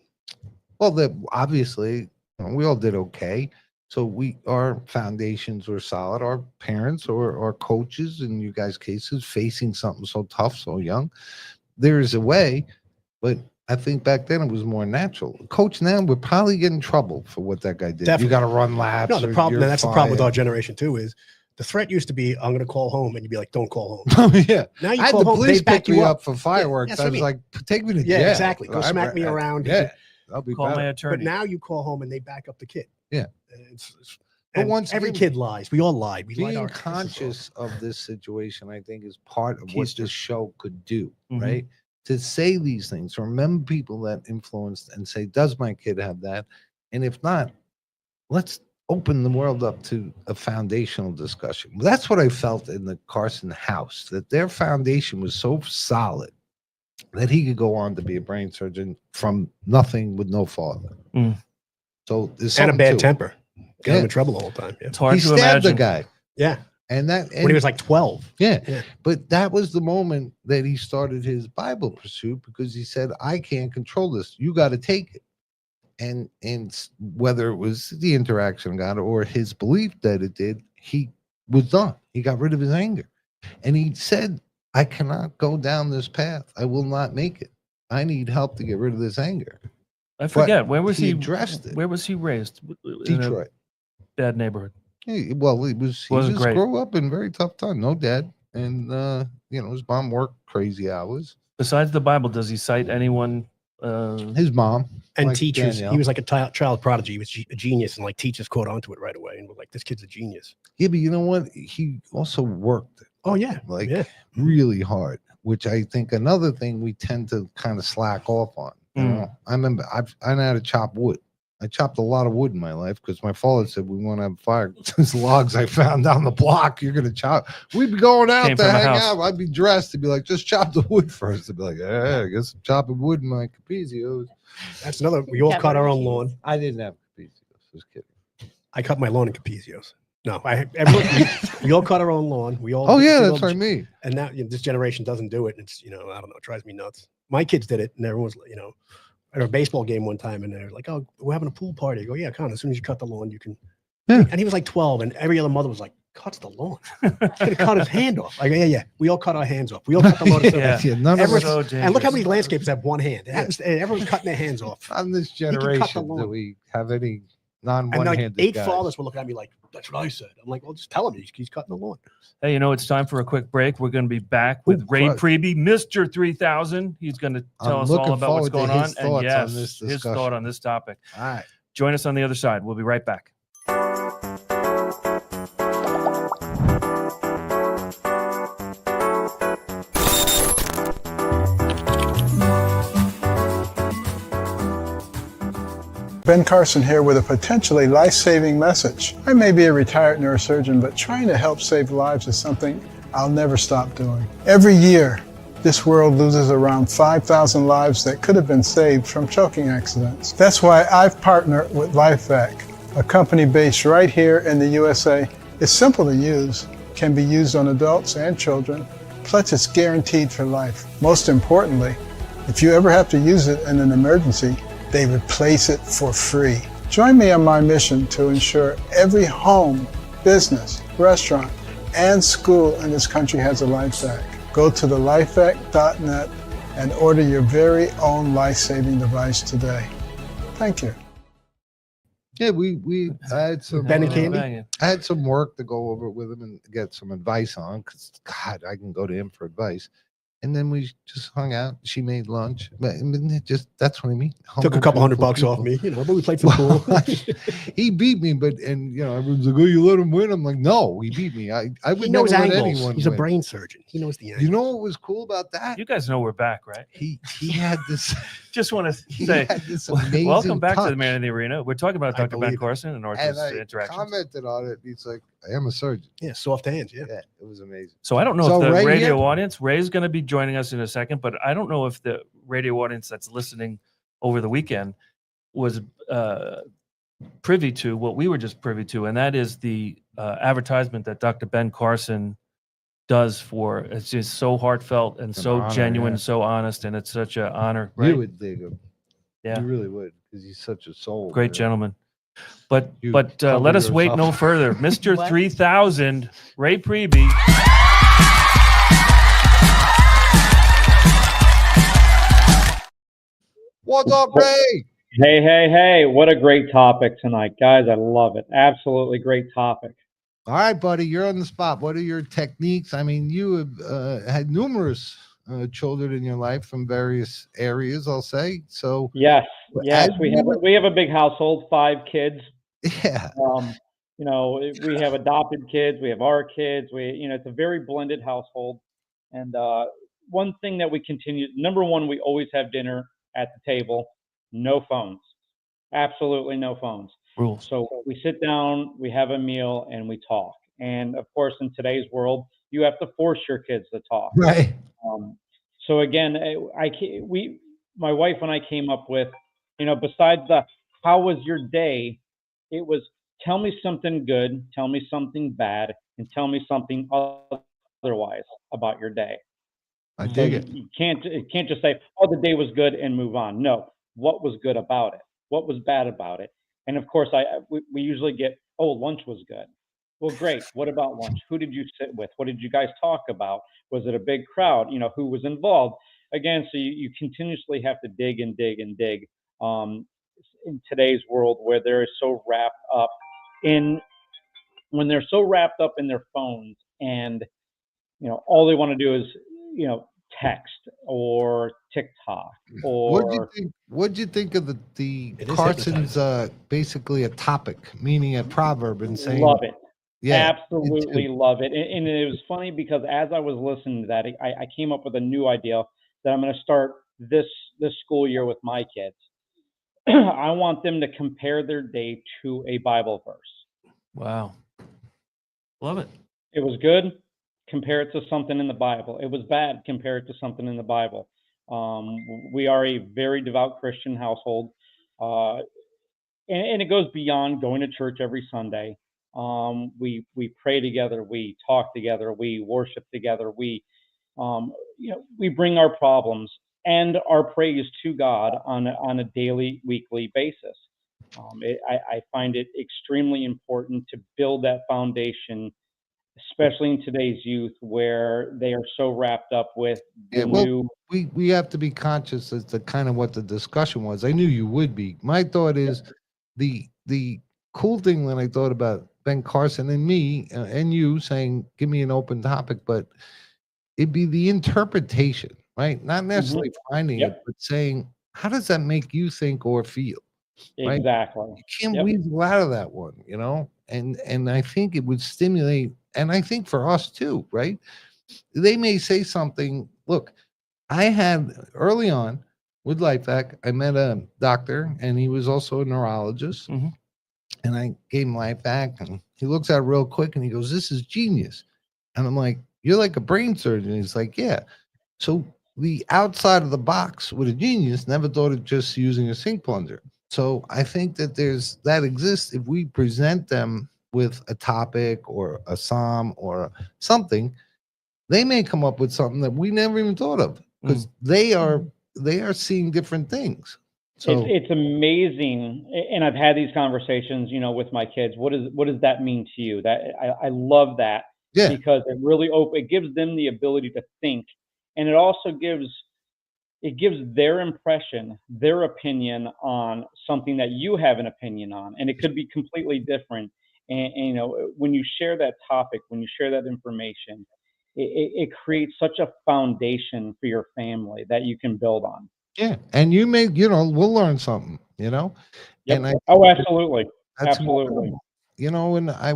Well, obviously we all did okay. So our foundations were solid. Our parents or our coaches, in you guys' cases, facing something so tough, so young. There's a way, but I think back then it was more natural. Coach now would probably get in trouble for what that guy did. Definitely. You got to run laps. No, the or problem. you're That's the problem with fired. our generation too. Is the threat used to be, "I'm going to call home," and you'd be like, "Don't call home." Oh, yeah. Now you I had call the home, police they back pick me you up for fireworks. that's I what I was mean. like, take me to Yeah, jail. exactly. Go smack me around. Yeah, I'll be Call better. my attorney. But now you call home and they back up the kid. Yeah. And But once every again, kid lies. We all lied. We lied. Being conscious of this situation, I think, is part of what Keister. this show could do, Mhm. right? To say these things, to remember people that influenced and say, does my kid have that? And if not, let's open the world up to a foundational discussion. That's what I felt in the Carson house, that their foundation was so solid that he could go on to be a brain surgeon from nothing with no father. So there's And a something bad to it. temper. Got him Yeah. in trouble the whole time. Yeah. It's hard He to stabbed imagine. the guy. Yeah. And When he was like 12. Yeah. Yeah. But that was the moment that he started his Bible pursuit, because he said, I can't control this. You got to take it. And whether it was the interaction of God or his belief that it did, he was done. He got rid of his anger. And he said, I cannot go down this path. I will not make it. I need help to get rid of this anger. I forget. Where was he he addressed it. Where was he raised? In a Detroit. bad neighborhood. He just Wasn't great. grew up in very tough time. No dad. And, his mom worked crazy hours. Besides the Bible, does he cite anyone? His mom. And like teachers. Danielle. He was like a child prodigy. He was a genius. And like teachers caught onto it right away and were like, this kid's a genius. Yeah, but you know what? He also worked it. Oh, yeah. Like yeah. really hard, which I think another thing we tend to kind of slack off on. You know, I remember I know how to chop wood. I chopped a lot of wood in my life because my father said, we want to have fire. These logs I found down the block, you're going to chop. We'd be going out Came to from a hang house. out. I'd be dressed to be like, just chop the wood first. I'd be like, I guess I'm chopping wood in my capizios. That's another. We all cut our own lawn. I didn't have capizios. Just kidding. I cut my lawn in capizios. No, we all cut our own lawn. We all. Oh, yeah, we that's all- what I mean. And now this generation doesn't do it. It's, I don't know, it drives me nuts. My kids did it, and everyone's, at a baseball game one time, and they're like, "Oh, we're having a pool party." I go, "Yeah, come on. As soon as you cut the lawn, you can." Yeah. And he was like 12, and every other mother was like, "Cuts the lawn." He's gonna cut his hand off. Like, yeah. We all cut our hands off. We all cut the lawn. Yeah. None of us So And look how many dangerous. landscapers have one hand. It happens. Everyone's cutting their hands off. on this can cut the generation lawn. do we have any And like non-one-handed 8 guys? fathers were looking at me like, "That's what I said." I'm like, "Well, just tell him he's cutting the lawn." Hey, it's time for a quick break. We're going to be back with Ray Christ. Priebe, Mr. 3000. He's going to tell I'm us all looking about what's forward to going on. his And thoughts yes, on this his discussion. thought on this topic. All right. Join us on the other side. We'll be right back. Ben Carson here with a potentially life-saving message. I may be a retired neurosurgeon, but trying to help save lives is something I'll never stop doing. Every year, this world loses around 5,000 lives that could have been saved from choking accidents. That's why I've partnered with LifeVac, a company based right here in the USA. It's simple to use, can be used on adults and children, plus it's guaranteed for life. Most importantly, if you ever have to use it in an emergency, they replace it for free. Join me on my mission to ensure every home, business, restaurant, and school in this country has a LifeVac. Go to the lifevac.net and order your very own life-saving device today. Thank you. Yeah, we I had some Ben and Oh, Candy? banging. I had some work to go over with him and get some advice on, because God, I can go to him for advice. And then we just hung out. She made lunch. But I mean, that's what I mean. Took a couple $100 off me, but we played some pool. He beat me, but everyone's like, "Oh, you let him win." I'm like, "No, he beat me. I would He never knows let angles. anyone He's a win." brain surgeon. He knows the angles. You know what was cool about that? You guys know we're back, right? He had this. Just want to He say, had this amazing welcome back to the touch. Man in the Arena. We're talking about I Dr. Ben believe it. Carson and And Ortho's I interactions. commented on it. He's like, "I am a surgeon." Yeah, soft hands. Yeah. Yeah, it was amazing. So I don't know So if the Ray radio here? audience, Ray's going to be joining us in a second, but I don't know if the radio audience that's listening over the weekend was privy to what we were just privy to, and that is the advertisement that Dr. Ben Carson does for. It's just so heartfelt and An so honor, genuine, yeah. so honest, and it's such an honor. Right? You would dig him. Yeah. You really would, because he's such a soul. Great man. gentleman. But You let cover us wait yourself. no further. Mr. What? 3000, Ray Priebe. What's up, Ray? Hey, what a great topic tonight, guys. I love it. Absolutely great topic. All right, buddy, you're on the spot. What are your techniques? I mean, you have had numerous children in your life from various areas, I'll say. So, Yes, as we you have a big household, 5 kids. yeah, We have adopted kids, we have our kids. It's a very blended household. And one thing that we continue, number one, we always have dinner at the table, no phones, absolutely no phones. Rules. So we sit down, we have a meal, and we talk. And of course, in today's world, you have to force your kids to talk. right. So again, my wife and I came up with, besides the "How was your day?" it was "Tell me something good, tell me something bad, and tell me something otherwise about your day." I So dig it. you can't just say, "Oh, the day was good," and move on. No, what was good about it? What was bad about it? And of course, we usually get, "Oh, lunch was good." Well, great. What about lunch? Who did you sit with? What did you guys talk about? Was it a big crowd? Who was involved? Again, so you continuously have to dig and dig and dig. In today's world, where they're so wrapped up in their phones, and all they want to do is text or TikTok or What'd you think of the It is Carson's basically a topic, meaning a proverb, and saying, love it. yeah, Absolutely love it. And it was funny because as I was listening to that, I came up with a new idea that I'm going to start this school year with my kids. I want them to compare their day to a Bible verse. Wow. Love it. It was good, compare it to something in the Bible. It was bad, compare it to something in the Bible. We are a very devout Christian household. And it goes beyond going to church every Sunday. We pray together, we talk together, we worship together, we bring our problems and our praise to God on a daily, weekly basis. I find it extremely important to build that foundation, especially in today's youth where they are so wrapped up with the new. We have to be conscious as to kind of what the discussion was. I knew you would be. My thought is the cool thing when I thought about Ben Carson and me and you saying, give me an open topic, but it'd be the interpretation, right? Not necessarily finding it, but saying, how does that make you think or feel? Right? Exactly. You can't weasel out of that one, you know? And I think it would stimulate, and I think for us too, right? They may say something. Look, I had early on with LifeVac, I met a doctor and he was also a neurologist. And I gave him LifeVac and he looks at it real quick and he goes, this is genius. And I'm like, you're like a brain surgeon. He's like, yeah. So the outside of the box with a genius never thought of just using a sink plunger. So I think that that exists if we present them with a topic or a psalm or something, they may come up with something that we never even thought of because they are seeing different things. So It's amazing, and I've had these conversations, you know, with my kids. What does that mean to you? That I love that because it really it gives them the ability to think, and it also gives their impression, their opinion on something that you have an opinion on, and it could be completely different. And you know, when you share that topic, when you share that information, it creates such a foundation for your family that you can build on. Yeah, and you may, we'll learn something, Yep. And Absolutely. that's Absolutely. incredible. And I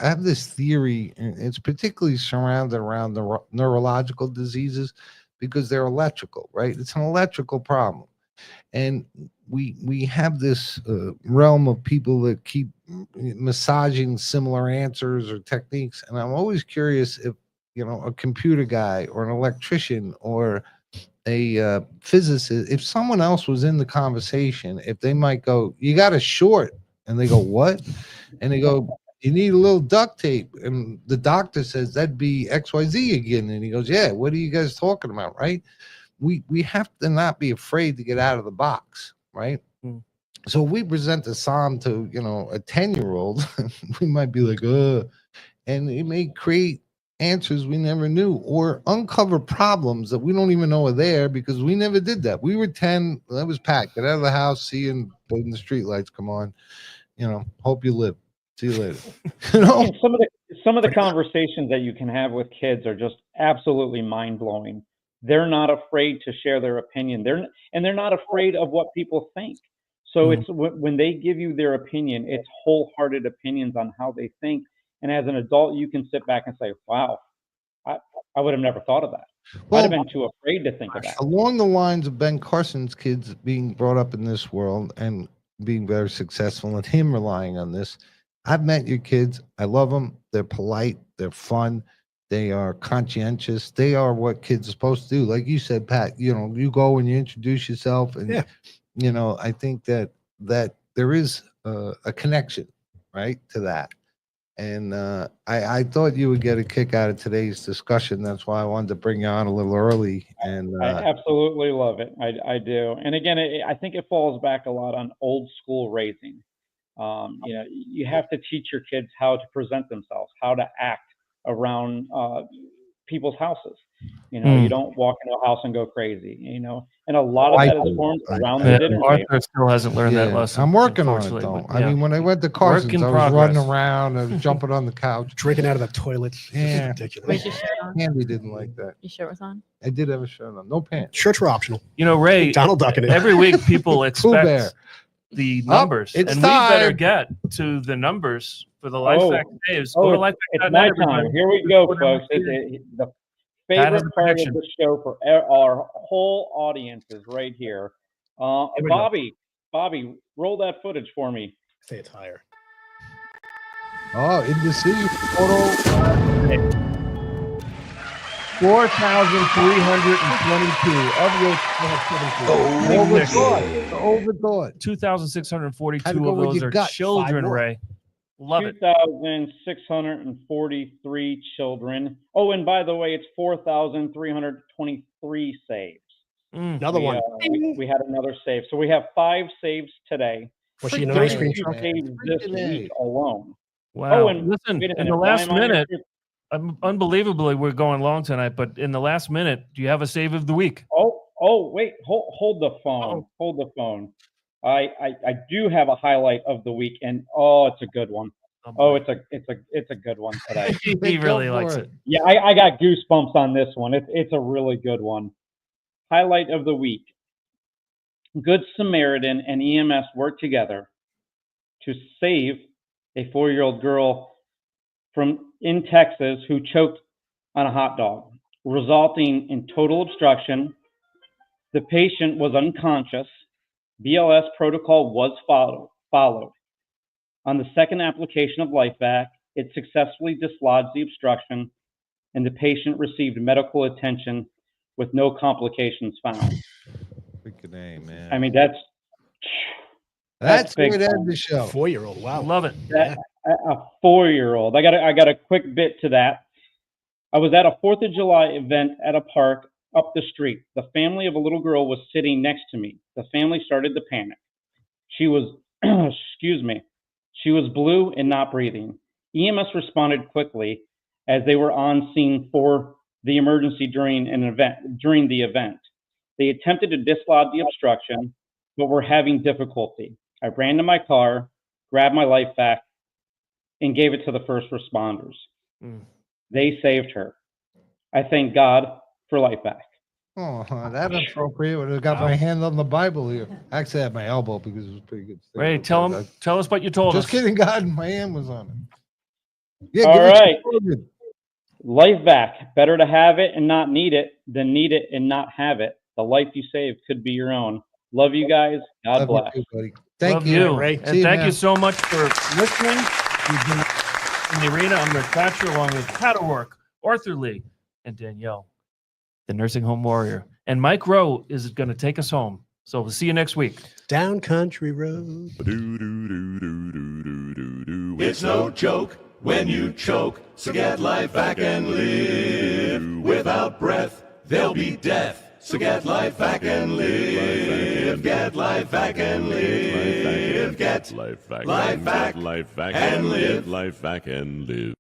have this theory, and it's particularly surrounded around the neurological diseases because they're electrical, right? It's an electrical problem. And we have this realm of people that keep massaging similar answers or techniques. And I'm always curious if, a computer guy or an electrician or a physicist, if someone else was in the conversation, if they might go, you got a short, and they go, what? And they go, you need a little duct tape. And the doctor says that'd be XYZ again. And he goes, yeah, what are you guys talking about? Right. We have to not be afraid to get out of the box. Right. So we present the psalm to, a 10-year-old, we might be like, and it may create answers we never knew or uncover problems that we don't even know are there because we never did that. We were 10, that was packed. Get out of the house, see you when the street lights come on, hope you live. See you later. And some of the conversations that you can have with kids are just absolutely mind-blowing. They're not afraid to share their opinion. They're not afraid of what people think. So it's when they give you their opinion, it's wholehearted opinions on how they think. And as an adult, you can sit back and say, wow, I would have never thought of that. I'd have been too afraid to think of that. Along the lines of Ben Carson's kids being brought up in this world and being very successful and him relying on this, I've met your kids. I love them. They're polite. They're fun. They are conscientious. They are what kids are supposed to do. Like you said, Pat, you go and you introduce yourself. And, I think that there is a connection, right, to that. And I thought you would get a kick out of today's discussion. That's why I wanted to bring you on a little early. And I absolutely love it. I do. And again, I think it falls back a lot on old school raising. You have to teach your kids how to present themselves, how to act around people's houses. You don't walk into a house and go crazy, and a lot of that is formed around the dinner Arthur table. still hasn't learned that lesson. I'm working on it, though. I mean, when I went to Carson's, I was running around, I was jumping on the couch. Drinking out of the toilet. Yeah. Ridiculous. Where's your shirt on? Andy didn't like that. Your shirt was on? I did have a shirt on. No pants. Shirts were optional. Ray, Donald Duck in it. every week people Bear. expect the numbers. It's and time. we better get to the numbers for the LifeVac Daves. Go to LifeVac.net, It's my everybody. time. Here we go, folks. The favorite part of the show for our whole audience is right here. Bobby, roll that footage for me. Say it's higher. Oh, indecision photo. 4,322 of which overthought. 2,642 of those are children, Ray. Love it. 2,643 children. Oh, and by the way, it's 4,323 saves. Another one. We had another save. So we have 5 saves today. Was she in an ice cream 32 truck? saves this week alone. Wow. Oh, and Listen, wait a in minute, the why last am I on minute, your- unbelievably, we're going long tonight, but in the last minute, do you have a save of the week? Wait, hold the phone. Hold the phone. I do have a highlight of the week, and it's a good one. It's a good one today. He really likes it. Yeah, I got goosebumps on this one. It's a really good one. Highlight of the week. Good Samaritan and EMS worked together to save a 4-year-old girl in Texas who choked on a hot dog, resulting in total obstruction. The patient was unconscious. BLS protocol was followed. On the second application of LifeVac, it successfully dislodged the obstruction, and the patient received medical attention with no complications found. Freaking A, man. I mean, that's the way big to time. end the show. 4-year-old. Wow. Love it. A 4-year-old. I got a quick bit to that. I was at a 4th of July event at a park up the street. The family of a little girl was sitting next to me. The family started to panic. She was, excuse me, she was blue and not breathing. EMS responded quickly as they were on scene for the emergency during the event. They attempted to dislodge the obstruction, but were having difficulty. I ran to my car, grabbed my LifeVac, and gave it to the first responders. They saved her. I thank God for LifeVac. Oh, that's appropriate. Would have got my hand on the Bible here. Actually, I had my elbow because it was pretty good. Ray, tell us what you told us. Just kidding, God. My hand was on it. Yeah, all give us right. your LifeVac. Better to have it and not need it than need it and not have it. The life you save could be your own. Love you guys. God bless. You, buddy. Thank Love you, Ray. See And you, thank man. you so much for listening. We've been in the arena. I'm Rick Fatscher, along with Catterwork, Arthur Lee, and Danielle, the nursing home warrior. And Mike Rowe is going to take us home. So we'll see you next week. Down country road. It's no joke when you choke, so get LifeVac and live. Without breath, there'll be death. So get LifeVac and live. Get LifeVac and live. Get LifeVac and live. LifeVac and live.